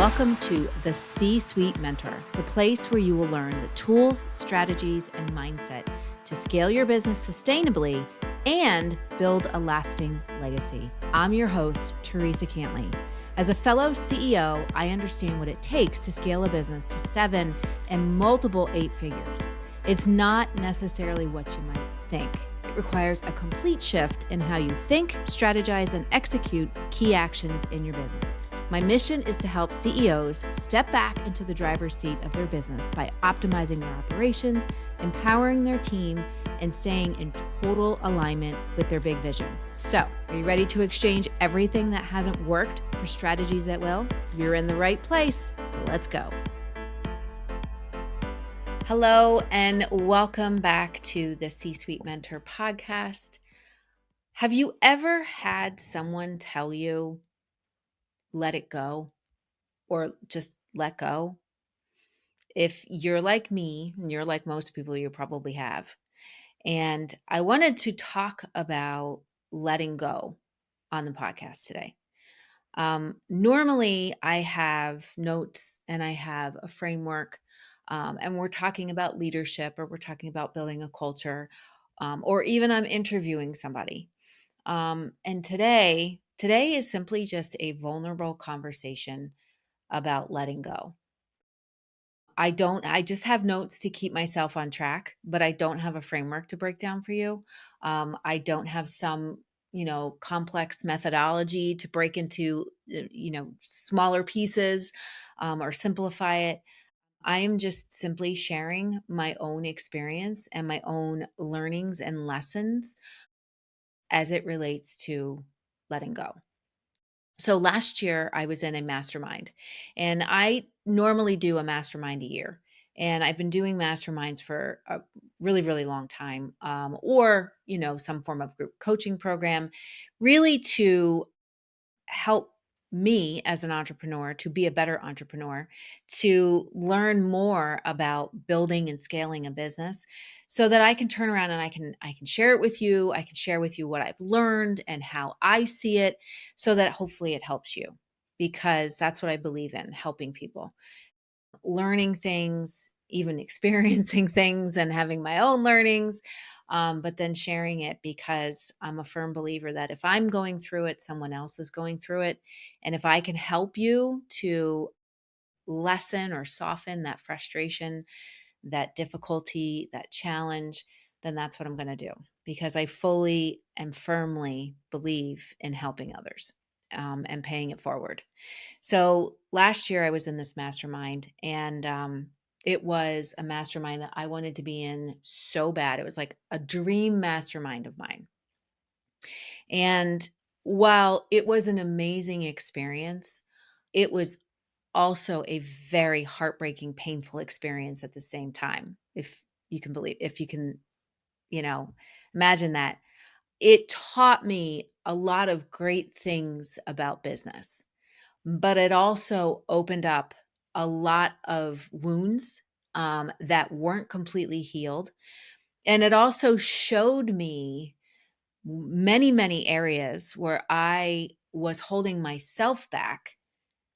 Welcome to the C-Suite Mentor, the place where you will learn the tools, strategies, and mindset to scale your business sustainably and build a lasting legacy. I'm your host, Theresa Cantley. As a fellow CEO, I understand what it takes to scale a business to 7 and multiple 8 figures. It's not necessarily what you might think. It requires a complete shift in how you think, strategize, and execute key actions in your business. My mission is to help CEOs step back into the driver's seat of their business by optimizing their operations, empowering their team, and staying in total alignment with their big vision. So, are you ready to exchange everything that hasn't worked for strategies that will? You're in the right place, so let's go. Hello, and welcome back to the C-Suite Mentor podcast. Have you ever had someone tell you, let it go, or just let go? If you're like me, and you're like most people, you probably have. And I wanted to talk about letting go on the podcast today. Normally, I have notes and I have a framework, and we're talking about leadership, or we're talking about building a culture, or even I'm interviewing somebody. And today is simply just a vulnerable conversation about letting go. I just have notes to keep myself on track, but I don't have a framework to break down for you. I don't have some, complex methodology to break into, smaller pieces, or simplify it. I am just simply sharing my own experience and my own learnings and lessons as it relates to letting go. So last year I was in a mastermind, and I normally do a mastermind a year. And I've been doing masterminds for a really, really long time, or, some form of group coaching program, really to help me as an entrepreneur to be a better entrepreneur, to learn more about building and scaling a business so that I can turn around and I can share it with you. I can share with you what I've learned and how I see it so that hopefully it helps you, because that's what I believe in, helping people, learning things, even experiencing things and having my own learnings, but then sharing it, because I'm a firm believer that if I'm going through it, someone else is going through it. And if I can help you to lessen or soften that frustration, that difficulty, that challenge, then that's what I'm going to do, because I fully and firmly believe in helping others, and paying it forward. So last year I was in this mastermind, and it was a mastermind that I wanted to be in so bad. It was like a dream mastermind of mine. And while it was an amazing experience, it was also a very heartbreaking, painful experience at the same time. If you can, you know, imagine that. It taught me a lot of great things about business, but it also opened up a lot of wounds, that weren't completely healed. And it also showed me many, many areas where I was holding myself back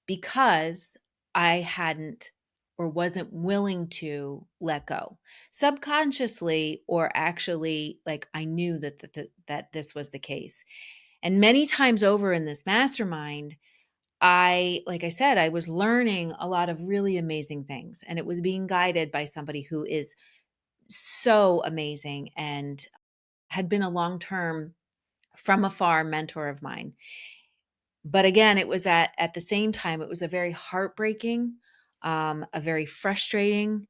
because I hadn't or wasn't willing to let go subconsciously, or actually, like, I knew that this was the case. And many times over in this mastermind, like I said, I was learning a lot of really amazing things, and it was being guided by somebody who is so amazing and had been a long-term, from afar mentor of mine. But again, it was at the same time, it was a very heartbreaking, a very frustrating,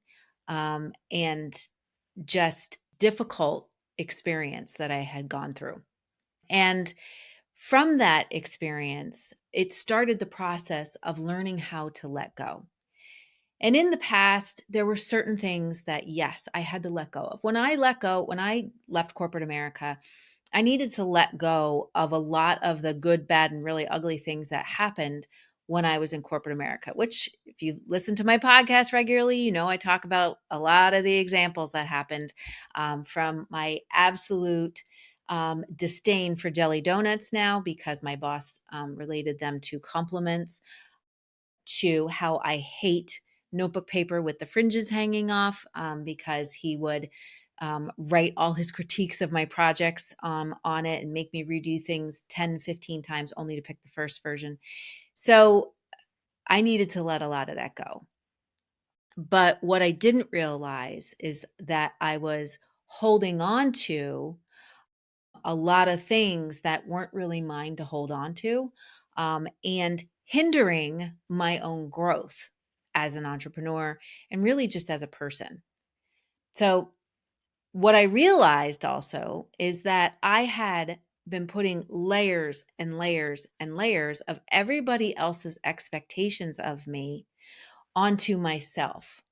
and just difficult experience that I had gone through. And from that experience, it started the process of learning how to let go. And in the past, there were certain things that, yes, I had to let go of. When I left corporate America, I needed to let go of a lot of the good, bad, and really ugly things that happened when I was in corporate America, which, if you listen to my podcast regularly, I talk about a lot of the examples that happened, from my absolute disdain for jelly donuts now, because my boss related them to compliments, to how I hate notebook paper with the fringes hanging off, because he would write all his critiques of my projects on it and make me redo things 10, 15 times only to pick the first version. So I needed to let a lot of that go. But what I didn't realize is that I was holding on to a lot of things that weren't really mine to hold on to, and hindering my own growth as an entrepreneur and really just as a person. So, what I realized also is that I had been putting layers and layers and layers of everybody else's expectations of me onto myself,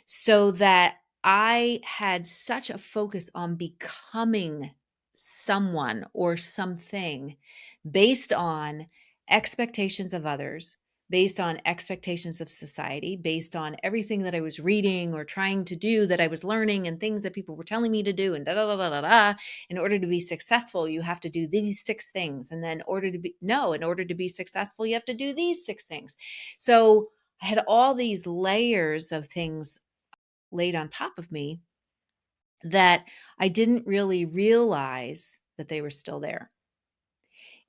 so that I had such a focus on becoming someone or something based on expectations of others, based on expectations of society, based on everything that I was reading or trying to do, that I was learning, and things that people were telling me to do, and da da da da da da. In order to be successful, you have to do these 6 things. And then in order to be successful, you have to do these 6 things. So I had all these layers of things laid on top of me that I didn't really realize that they were still there.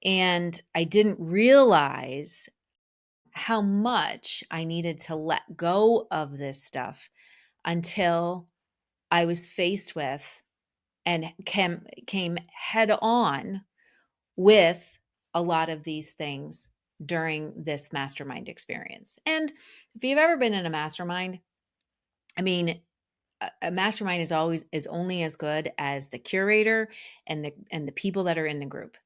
And I didn't realize how much I needed to let go of this stuff until I was faced with and came head on with a lot of these things during this mastermind experience. And if you've ever been in a mastermind, I mean, a mastermind is only as good as the curator and the people that are in the group.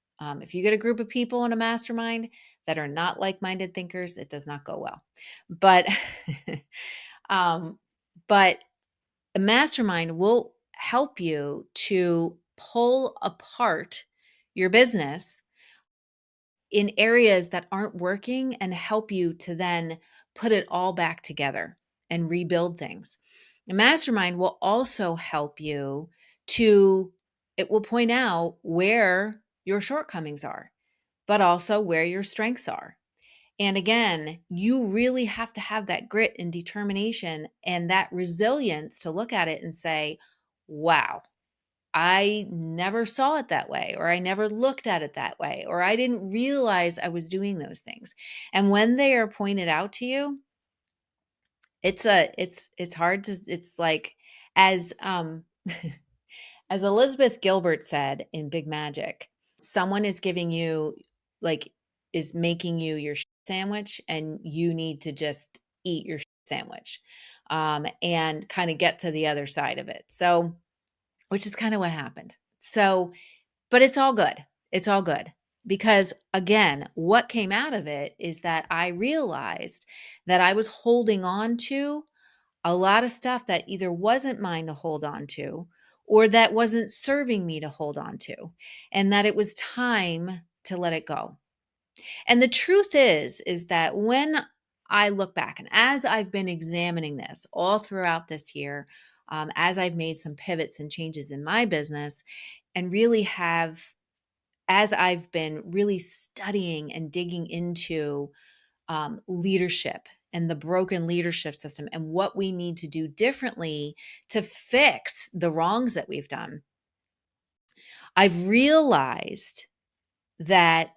If you get a group of people in a mastermind that are not like-minded thinkers, it does not go well. But um, but a mastermind will help you to pull apart your business in areas that aren't working and help you to then put it all back together and rebuild things. A mastermind will also help you to, it will point out where your shortcomings are, but also where your strengths are. And again, you really have to have that grit and determination and that resilience to look at it and say, wow, I never saw it that way, or I never looked at it that way, or I didn't realize I was doing those things. And when they are pointed out to you, it's hard to, it's like, as as Elizabeth Gilbert said in Big Magic, someone is giving you, like, is making you your sandwich, and you need to just eat your sandwich, and kind of get to the other side of it. So, which is kind of what happened. So, but it's all good. It's all good. Because again, what came out of it is that I realized that I was holding on to a lot of stuff that either wasn't mine to hold on to, or that wasn't serving me to hold on to, and that it was time to let it go. And the truth is that when I look back, and as I've been examining this all throughout this year, as I've made some pivots and changes in my business, and really have, as I've been really studying and digging into leadership and the broken leadership system and what we need to do differently to fix the wrongs that we've done, I've realized that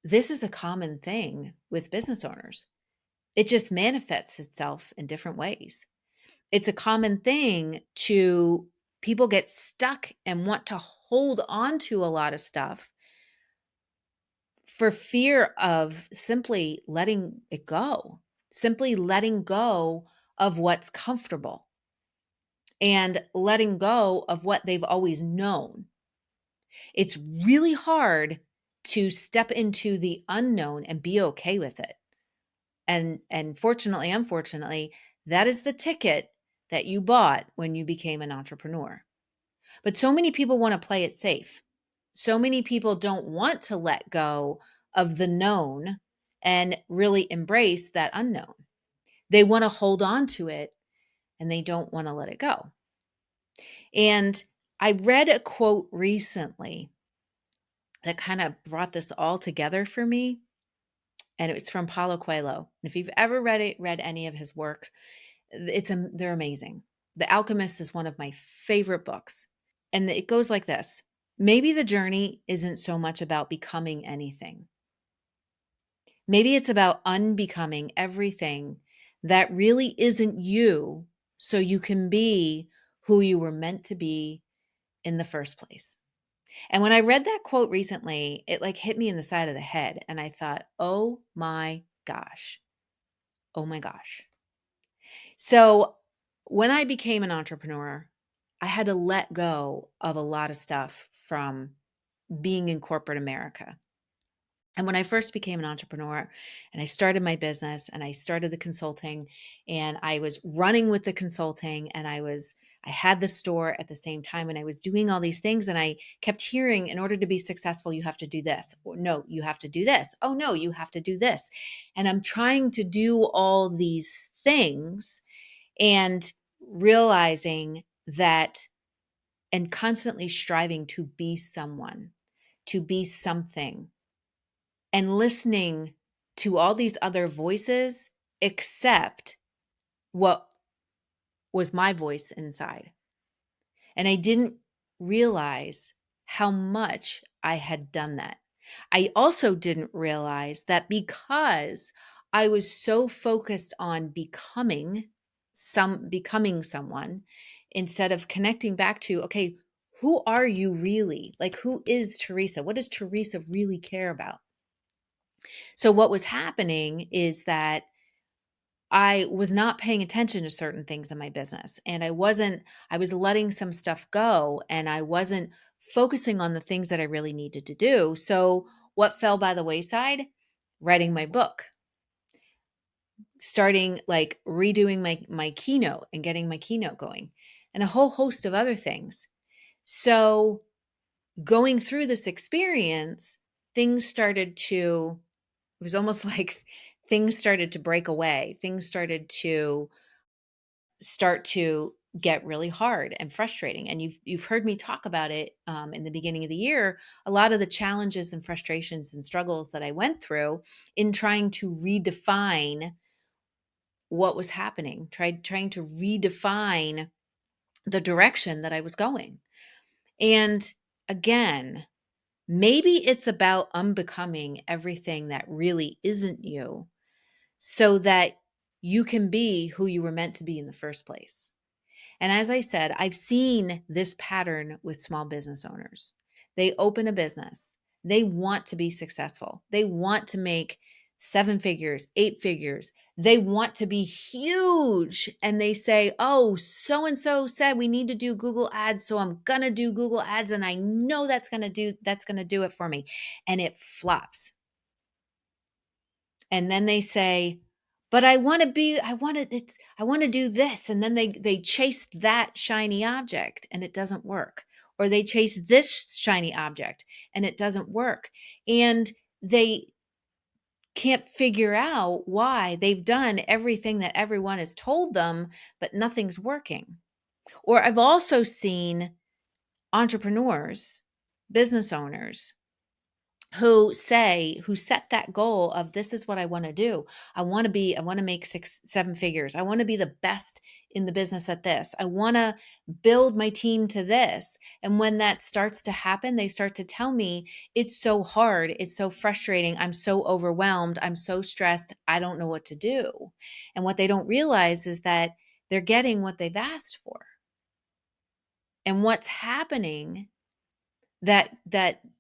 this is a common thing with business owners. It just manifests itself in different ways. It's a common thing to people get stuck and want to hold on to a lot of stuff for fear of simply letting it go, simply letting go of what's comfortable and letting go of what they've always known. It's really hard to step into the unknown and be okay with it. And fortunately, unfortunately, that is the ticket that you bought when you became an entrepreneur. But so many people want to play it safe. So many people don't want to let go of the known and really embrace that unknown. They want to hold on to it and they don't want to let it go. And I read a quote recently that kind of brought this all together for me. and it's from Paulo Coelho. And if you've ever read any of his works, they're amazing. The Alchemist is one of my favorite books. And it goes like this. Maybe the journey isn't so much about becoming anything. Maybe it's about unbecoming everything that really isn't you so you can be who you were meant to be in the first place. And when I read that quote recently, it like hit me in the side of the head. And I thought, oh my gosh. Oh my gosh. So when I became an entrepreneur, I had to let go of a lot of stuff from being in corporate America. And when I first became an entrepreneur and I started my business and I started the consulting and I was running with the consulting and I had the store at the same time and I was doing all these things and I kept hearing, in order to be successful you have to do this. Or, no, you have to do this. Oh no, you have to do this. And I'm trying to do all these things and realizing that, and constantly striving to be someone, to be something, and listening to all these other voices except what was my voice inside. And I didn't realize how much I had done that. I also didn't realize that because I was so focused on becoming someone, instead of connecting back to, okay, who are you really? Like, who is Theresa? What does Theresa really care about? So what was happening is that I was not paying attention to certain things in my business, and I was letting some stuff go, and I wasn't focusing on the things that I really needed to do. So what fell by the wayside? Writing my book, starting like redoing my keynote and getting my keynote going, and a whole host of other things. So going through this experience, things started to it was almost like things started to break away. Things started to start to get really hard and frustrating. And you've heard me talk about it in the beginning of the year. A lot of the challenges and frustrations and struggles that I went through in trying to redefine what was happening, trying to redefine the direction that I was going. And again, maybe it's about unbecoming everything that really isn't you so that you can be who you were meant to be in the first place. And as I said, I've seen this pattern with small business owners. They open a business, they want to be successful, they want to make seven figures, eight figures, they want to be huge. And they say, oh, so and so said we need to do Google ads, so I'm going to do Google ads and I know that's going to do it for me. And it flops. And then they say, but I want to do this. And then they chase that shiny object and it doesn't work. Or they chase this shiny object and it doesn't work. And they can't figure out why they've done everything that everyone has told them, but nothing's working. Or I've also seen entrepreneurs, business owners who set that goal of, this is what I want to do. I want to make six, seven figures. I want to be the best in the business at this. I want to build my team to this. And when that starts to happen, they start to tell me, it's so hard. It's so frustrating. I'm so overwhelmed. I'm so stressed. I don't know what to do. And what they don't realize is that they're getting what they've asked for. And what's happening, that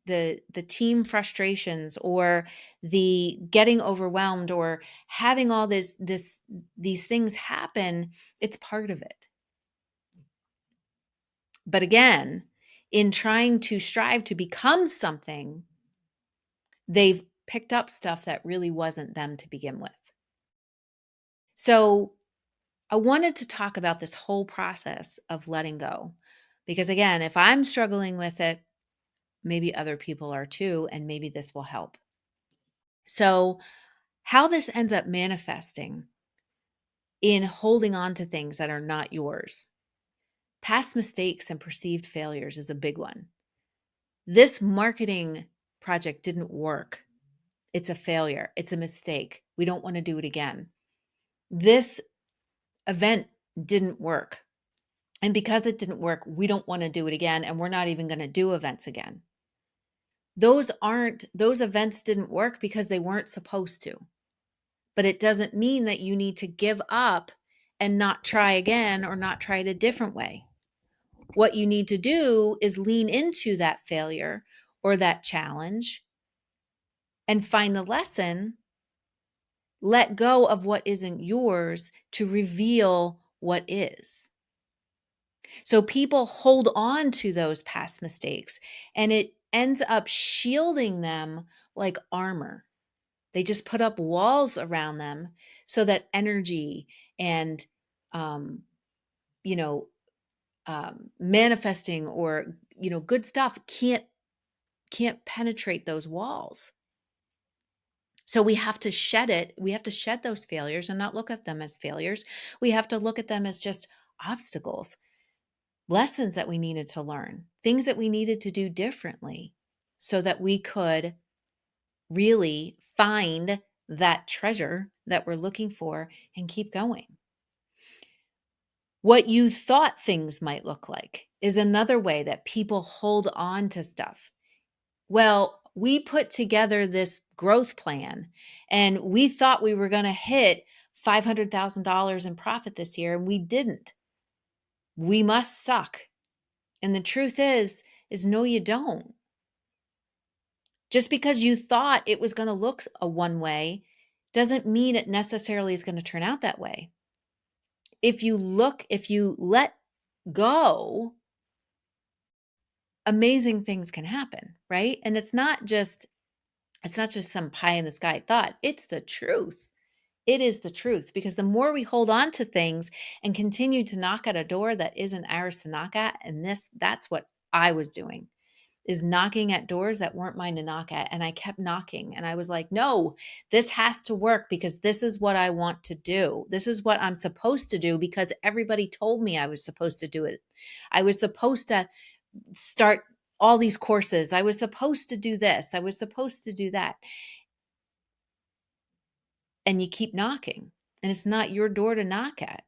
the team frustrations or the getting overwhelmed or having all these things happen, it's part of it. But again, in trying to strive to become something, they've picked up stuff that really wasn't them to begin with. So I wanted to talk about this whole process of letting go, because again, if I'm struggling with it, maybe other people are too, and maybe this will help. So how this ends up manifesting in holding on to things that are not yours. Past mistakes and perceived failures is a big one. This marketing project didn't work. It's a failure. It's a mistake. We don't want to do it again. This event didn't work. And because it didn't work, we don't want to do it again. And we're not even going to do events again. Those events didn't work because they weren't supposed to. But it doesn't mean that you need to give up and not try again or not try it a different way. What you need to do is lean into that failure or that challenge and find the lesson, let go of what isn't yours to reveal what is. So people hold on to those past mistakes and it ends up shielding them like armor. They just put up walls around them so that energy and, um, you know, manifesting or, good stuff can't penetrate those walls. So we have to shed it. We have to shed those failures and not look at them as failures. We have to look at them as just obstacles, lessons that we needed to learn, things that we needed to do differently so that we could really find that treasure that we're looking for and keep going. What you thought things might look like is another way that people hold on to stuff. Well, we put together this growth plan and we thought we were going to hit $500,000 in profit this year and we didn't. We must suck. And the truth is no, you don't. Just because you thought it was going to look a one way doesn't mean it necessarily is going to turn out that way. If you let go, amazing things can happen, right? And it's not just some pie in the sky thought. It's the truth. It is the truth because the more we hold on to things and continue to knock at a door that isn't ours to knock at, and that's what I was doing, is knocking at doors that weren't mine to knock at. And I kept knocking and I was like, no, this has to work because this is what I want to do. This is what I'm supposed to do because everybody told me I was supposed to do it. I was supposed to start all these courses. I was supposed to do this. I was supposed to do that. And you keep knocking and it's not your door to knock at.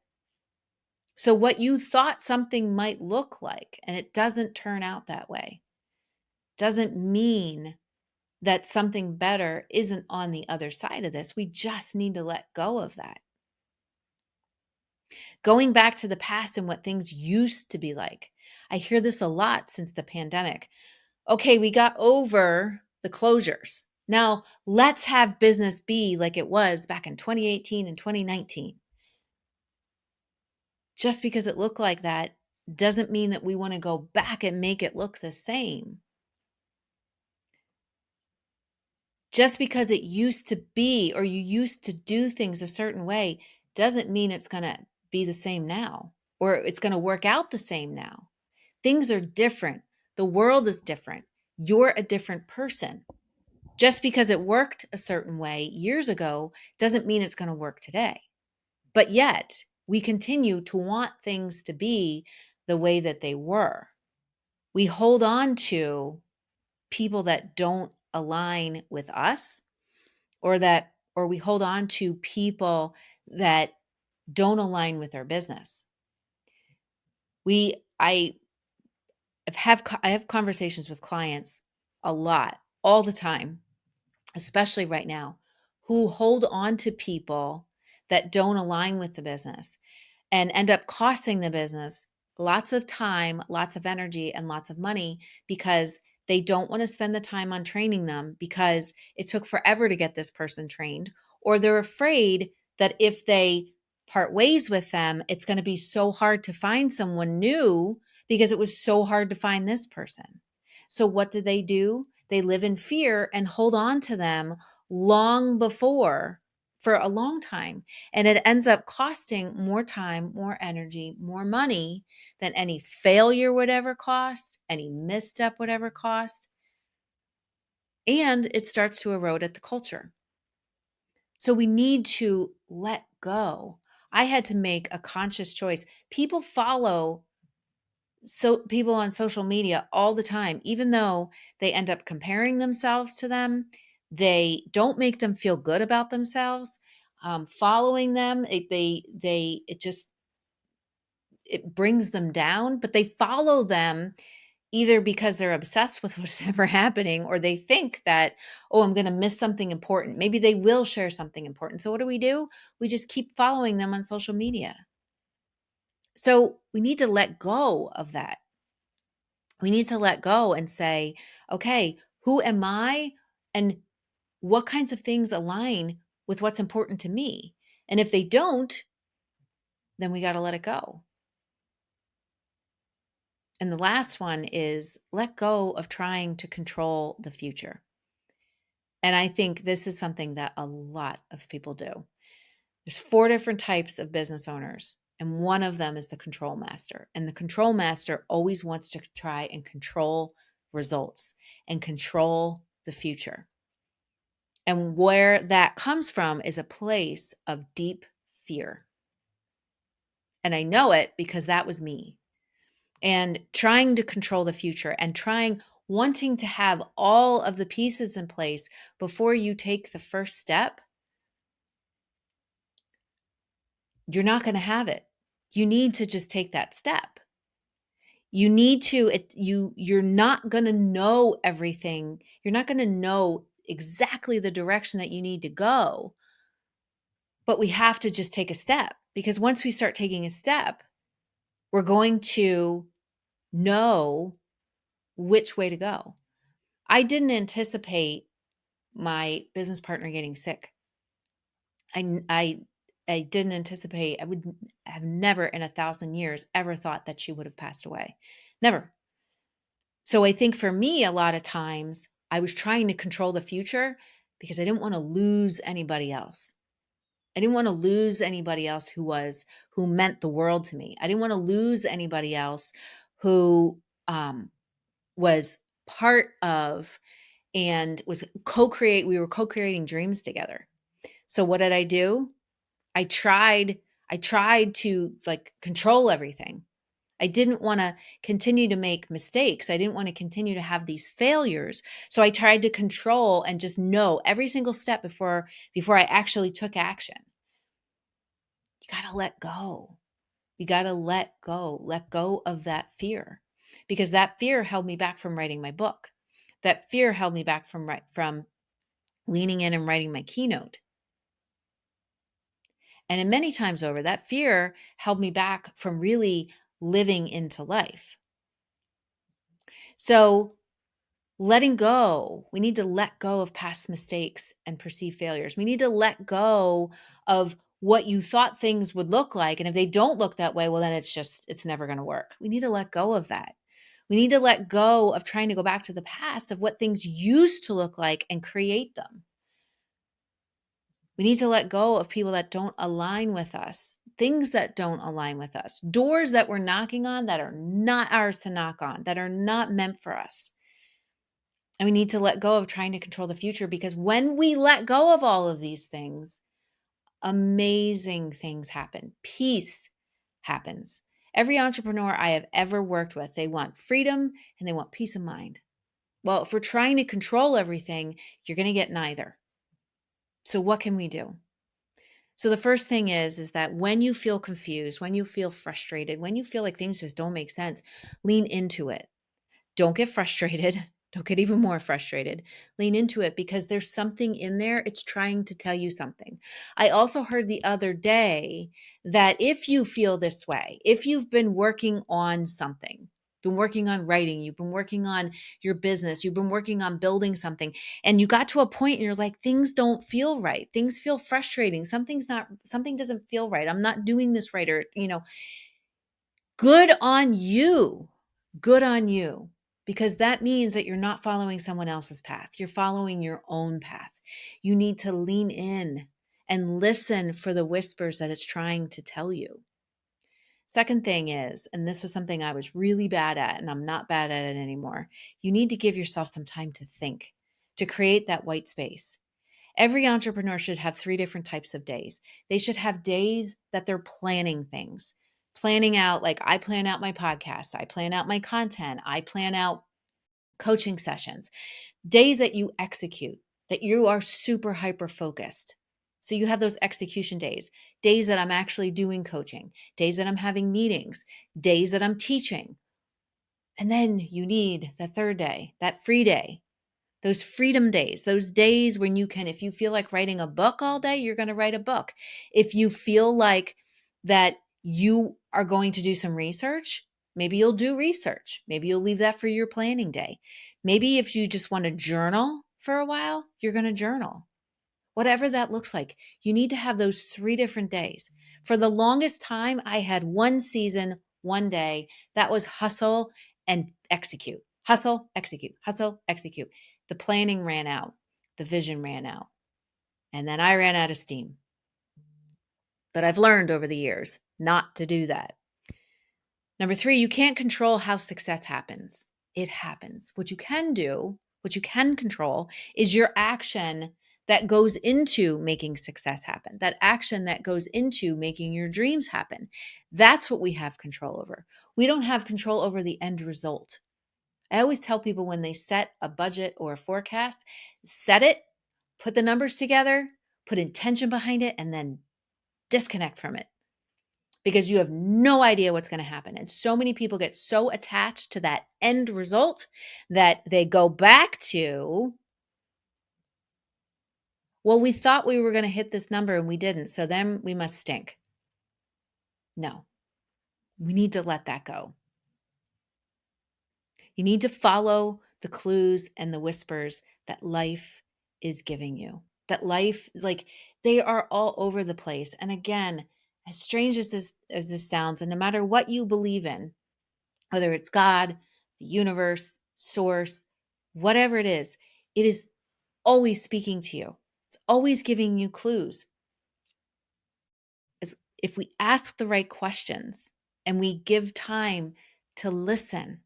So what you thought something might look like, and it doesn't turn out that way, doesn't mean that something better isn't on the other side of this. We just need to let go of that. Going back to the past and what things used to be like. I hear this a lot since the pandemic. Okay, we got over the closures. Now let's have business be like it was back in 2018 and 2019. Just because it looked like that doesn't mean that we want to go back and make it look the same. Just because it used to be or you used to do things a certain way doesn't mean it's going to be the same now or it's going to work out the same now. Things are different. The world is different. You're a different person. Just because it worked a certain way years ago doesn't mean it's going to work today. But yet, we continue to want things to be the way that they were. We hold on to people that don't align with us or we hold on to people that don't align with our business. I have conversations with clients a lot, all the time, especially right now, who hold on to people that don't align with the business and end up costing the business lots of time, lots of energy, and lots of money because they don't want to spend the time on training them because it took forever to get this person trained, or they're afraid that if they part ways with them, it's going to be so hard to find someone new because it was so hard to find this person. So what do? They live in fear and hold on to them long before for a long time. And it ends up costing more time, more energy, more money than any failure would ever cost, any misstep would ever cost. And it starts to erode at the culture. So we need to let go. I had to make a conscious choice. People follow people on social media all the time, even though they end up comparing themselves to them, They don't make them feel good about themselves. Following them, it brings them down, but they follow them either because they're obsessed with what's ever happening, or they think that, oh, I'm going to miss something important. Maybe they will share something important. So what do? We just keep following them on social media. So we need to let go of that. We need to let go and say, okay, who am I? And what kinds of things align with what's important to me? And if they don't, then we got to let it go. And the last one is let go of trying to control the future. And I think this is something that a lot of people do. There's 4 different types of business owners, and one of them is the control master. And the control master always wants to try and control results and control the future. And where that comes from is a place of deep fear. And I know it because that was me. And trying to control the future and wanting to have all of the pieces in place before you take the first step, you're not going to have it. You need to just take that step. You need to, you're not going to know everything. You're not going to know exactly the direction that you need to go, but we have to just take a step, because once we start taking a step, we're going to know which way to go. I didn't anticipate my business partner getting sick. I didn't anticipate, I would have never in 1,000 years ever thought that she would have passed away. Never. So I think for me, a lot of times I was trying to control the future because I didn't want to lose anybody else. I didn't want to lose anybody else who meant the world to me. I didn't want to lose anybody else who was part of and we were co-creating dreams together. So what did I do? I tried to like control everything. I didn't want to continue to make mistakes. I didn't want to continue to have these failures. So I tried to control and just know every single step before I actually took action. You got to let go. You got to let go. Let go of that fear, because that fear held me back from writing my book. That fear held me back from leaning in and writing my keynote. And in many times over, that fear held me back from really living into life. So letting go, we need to let go of past mistakes and perceived failures. We need to let go of what you thought things would look like. And if they don't look that way, well, then it's never going to work. We need to let go of that. We need to let go of trying to go back to the past of what things used to look like and create them. We need to let go of people that don't align with us, things that don't align with us, doors that we're knocking on that are not ours to knock on, that are not meant for us. And we need to let go of trying to control the future, because when we let go of all of these things, amazing things happen. Peace happens. Every entrepreneur I have ever worked with, they want freedom and they want peace of mind. Well, if we're trying to control everything, you're going to get neither. So what can we do? So the first thing is that when you feel confused, when you feel frustrated, when you feel like things just don't make sense, lean into it. Don't get frustrated. Don't get even more frustrated. Lean into it, because there's something in there. It's trying to tell you something. I also heard the other day that if you feel this way, if you've been working on something, been working on writing, you've been working on your business, you've been working on building something, and you got to a point and you're like, things don't feel right. Things feel frustrating. Something doesn't feel right. I'm not doing this right. Or, good on you. Good on you. Because that means that you're not following someone else's path. You're following your own path. You need to lean in and listen for the whispers that it's trying to tell you. Second thing is, and this was something I was really bad at, and I'm not bad at it anymore, you need to give yourself some time to think, to create that white space. Every entrepreneur should have 3 different types of days. They should have days that they're planning things, planning out, like I plan out my podcast, I plan out my content, I plan out coaching sessions, days that you execute. that you are super hyper focused. So you have those execution days, days that I'm actually doing coaching, days that I'm having meetings, days that I'm teaching. And then you need the third day, that free day, those freedom days, those days when you can, if you feel like writing a book all day, you're going to write a book. If you feel like that you are going to do some research, maybe you'll do research. Maybe you'll leave that for your planning day. Maybe if you just want to journal for a while, you're going to journal. Whatever that looks like, you need to have those 3 different days. For the longest time, I had one season, one day that was hustle and execute, hustle, execute, hustle, execute. The planning ran out, the vision ran out, and then I ran out of steam. But I've learned over the years not to do that. Number 3, you can't control how success happens. It happens. What you can do, what you can control is your action that goes into making success happen, that action that goes into making your dreams happen. That's what we have control over. We don't have control over the end result. I always tell people when they set a budget or a forecast, set it, put the numbers together, put intention behind it, and then disconnect from it because you have no idea what's going to happen. And so many people get so attached to that end result that they go back to, well, we thought we were going to hit this number and we didn't. So then we must stink. No, we need to let that go. You need to follow the clues and the whispers that life is giving you. That life, like they are all over the place. And again, as strange as this sounds, and no matter what you believe in, whether it's God, the universe, source, whatever it is always speaking to you. It's always giving you clues. As if we ask the right questions and we give time to listen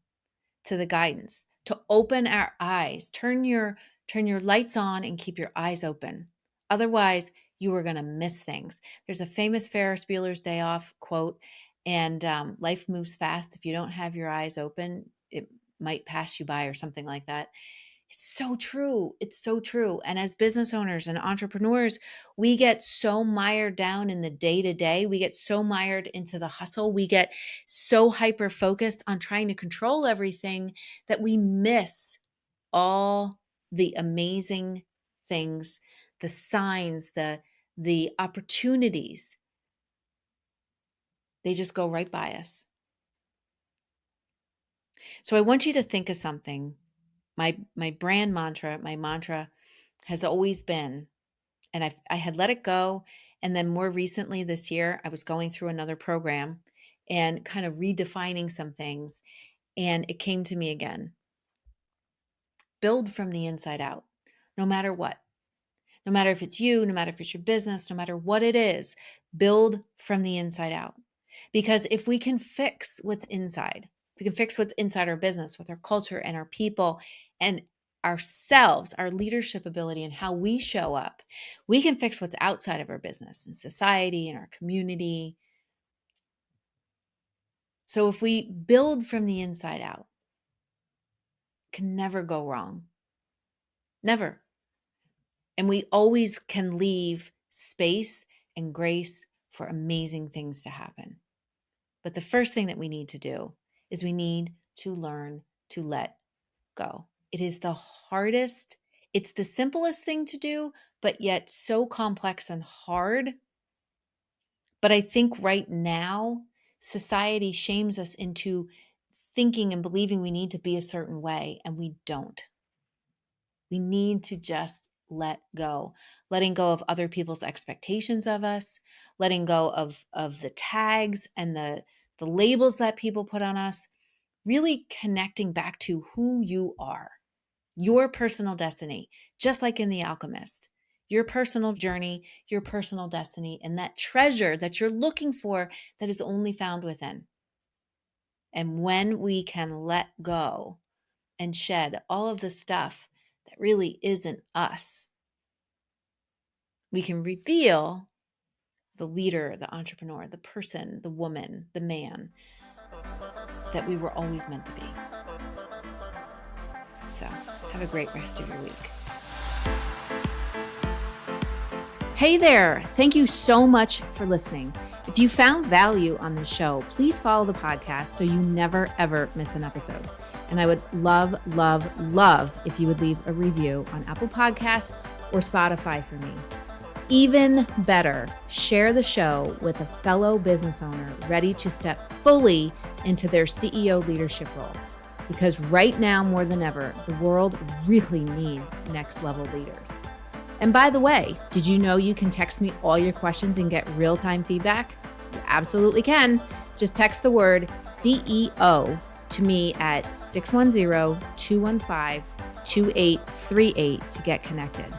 to the guidance, to open our eyes, turn your lights on and keep your eyes open. Otherwise, you are going to miss things. There's a famous Ferris Bueller's Day Off quote, and life moves fast. If you don't have your eyes open, it might pass you by or something like that. It's so true. It's so true. And as business owners and entrepreneurs, we get so mired down in the day to day. We get so mired into the hustle. We get so hyper focused on trying to control everything that we miss all the amazing things, the signs, the opportunities. They just go right by us. So I want you to think of something. My brand mantra, my mantra has always been, and I had let it go. And then more recently this year, I was going through another program and kind of redefining some things. And it came to me again. Build from the inside out, no matter what. No matter if it's you, no matter if it's your business, no matter what it is, build from the inside out. Because if we can fix what's inside, if we can fix what's inside our business with our culture and our people and ourselves, our leadership ability and how we show up, we can fix what's outside of our business and society and our community. So if we build from the inside out, it can never go wrong. Never. And we always can leave space and grace for amazing things to happen. But the first thing that we need to do is we need to learn to let go. It is the hardest, it's the simplest thing to do, but yet so complex and hard. But I think right now, society shames us into thinking and believing we need to be a certain way, and we don't. We need to just let go, letting go of other people's expectations of us, letting go of the tags and the labels that people put on us, really connecting back to who you are, your personal destiny, just like in The Alchemist, your personal journey, your personal destiny, and that treasure that you're looking for that is only found within. And when we can let go and shed all of the stuff that really isn't us, we can reveal the leader, the entrepreneur, the person, the woman, the man that we were always meant to be. So have a great rest of your week. Hey there. Thank you so much for listening. If you found value on this show, please follow the podcast so you never, ever miss an episode. And I would love, love, love if you would leave a review on Apple Podcasts or Spotify for me. Even better, share the show with a fellow business owner ready to step fully into their CEO leadership role. Because right now, more than ever, the world really needs next level leaders. And by the way, did you know you can text me all your questions and get real-time feedback? You absolutely can. Just text the word CEO to me at 610-215-2838 to get connected.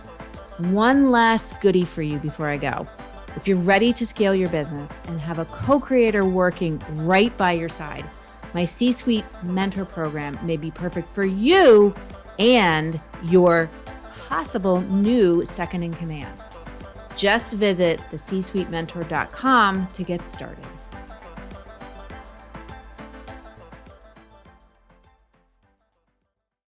One last goodie for you before I go. If you're ready to scale your business and have a co-creator working right by your side, my C-Suite Mentor Program may be perfect for you and your possible new second in command. Just visit thecsuitementor.com to get started.